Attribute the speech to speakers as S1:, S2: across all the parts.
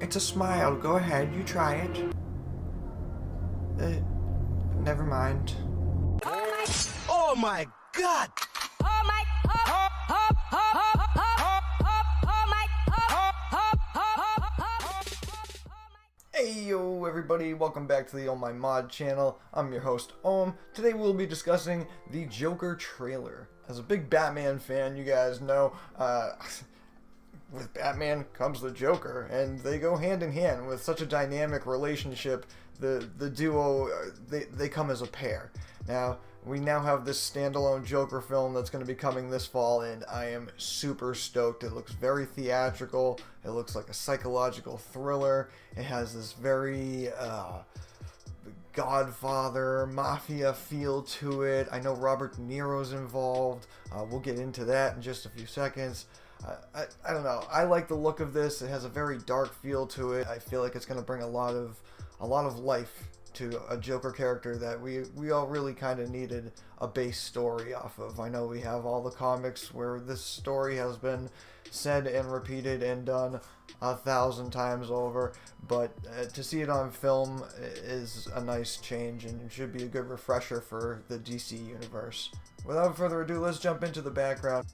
S1: It's a smile. Go ahead, you try it. Never mind.
S2: Oh my God!
S1: Hey yo everybody, welcome back to the Oh My Mod channel. I'm your host Today we'll be discussing the Joker trailer. As a big Batman fan, you guys know with Batman comes the Joker, and they go hand in hand with such a dynamic relationship. The duo, they come as a pair. Now, we now have this standalone Joker film that's going to be coming this fall, and I am super stoked. It looks very theatrical. It looks like a psychological thriller. It has this very Godfather, mafia feel to it. I know Robert De Niro's involved. We'll get into that in just a few seconds. I don't know. I like the look of this. It has a very dark feel to it. I feel like it's going to bring a lot of life to a Joker character that we all really kind of needed a base story off of. I know we have all the comics where this story has been said and repeated and done 1,000 times over, but to see it on film is a nice change and it should be a good refresher for the DC universe. Without further ado, let's jump into the background.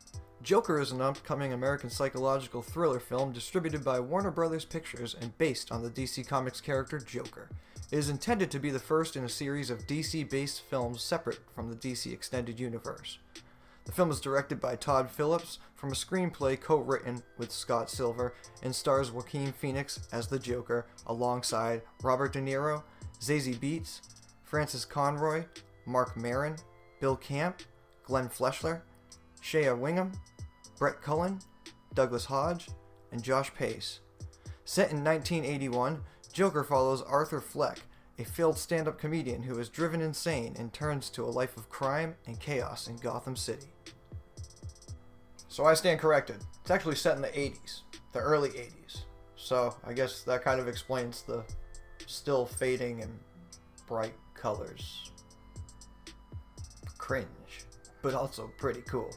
S1: Joker is an upcoming American psychological thriller film distributed by Warner Bros. Pictures and based on the DC Comics character Joker. It is intended to be the first in a series of DC-based films separate from the DC Extended Universe. The film is directed by Todd Phillips from a screenplay co-written with Scott Silver and stars Joaquin Phoenix as the Joker alongside Robert De Niro, Zazie Beetz, Francis Conroy, Mark Maron, Bill Camp, Glenn Fleshler, Shea Wingham, Brett Cullen, Douglas Hodge, and Josh Pace. Set in 1981, Joker follows Arthur Fleck, a failed stand-up comedian who is driven insane and turns to a life of crime and chaos in Gotham City. So I stand corrected. It's actually set in the 80s, the early 80s. So I guess that kind of explains the still fading and bright colors. Cringe, but also pretty cool.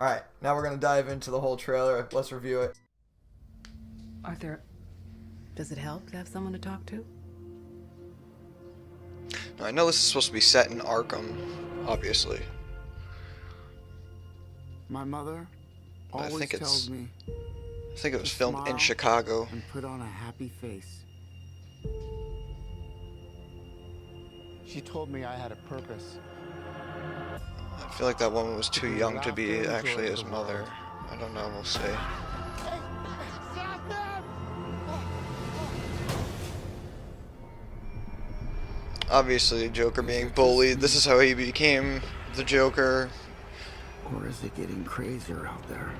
S1: Alright, now we're going to dive into the whole trailer. Let's review it.
S3: Arthur, does it help to have someone to talk to?
S1: Now, I know this is supposed to be set in Arkham, obviously.
S4: My mother
S1: But
S4: always tells me
S1: I think it was
S4: to
S1: filmed in
S4: smile
S1: Chicago.
S4: and put on a happy face. She told me I had a purpose.
S1: I feel like that woman was too young to be actually his mother. I don't know, we'll see. Obviously, Joker being bullied. This is how he became the Joker.
S4: Or is it getting crazier out there?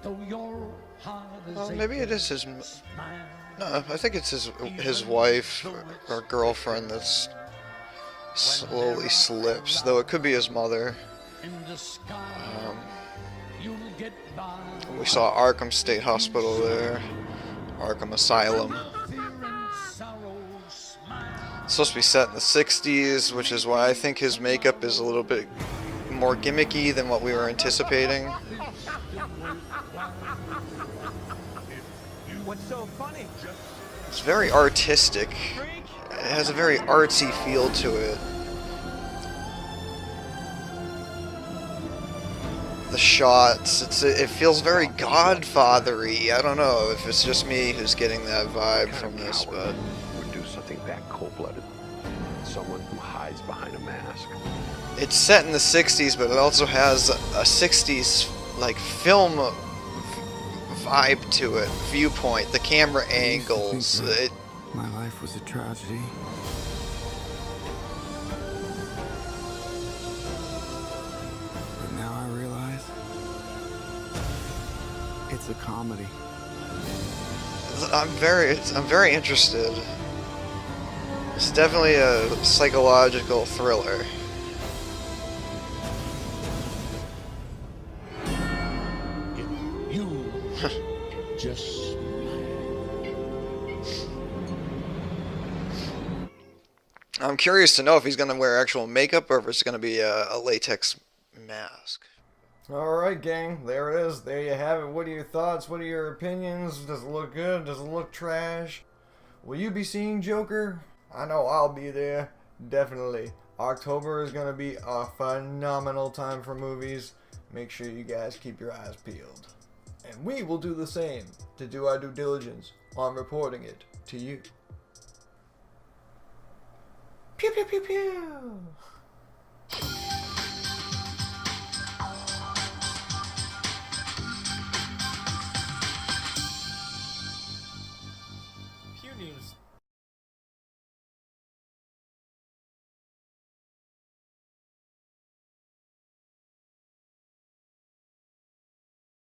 S1: Well, maybe it is his. No, I think it's his wife or girlfriend that's slowly slips. Though it could be his mother. We saw Arkham State Hospital there. Arkham Asylum. It's supposed to be set in the 60s, which is why I think his makeup is a little bit more gimmicky than what we were anticipating.
S2: What's so funny?
S1: It's very artistic. It has a very artsy feel to it. The shots, it feels very Godfather-y. I don't know if it's just me who's getting that vibe from this, but
S5: would do something that cold-blooded. Someone who hides behind a mask.
S1: it's set in the 60s, but it also has a 60s like film vibe to it, viewpoint, the camera angles.
S4: My life was a tragedy. But now I realize it's a comedy.
S1: I'm very interested. It's definitely a psychological thriller.
S6: You just
S1: I'm curious to know if he's going to wear actual makeup or if it's going to be a latex mask. Alright, gang, there it is. There you have it. What are your thoughts? What are your opinions? Does it look good? Does it look trash? Will you be seeing Joker? I know I'll be there. Definitely. October is going to be a phenomenal time for movies. Make sure you guys keep your eyes peeled. And we will do the same to do our due diligence on reporting it to you. Pew pew pew pew!
S7: Pew News.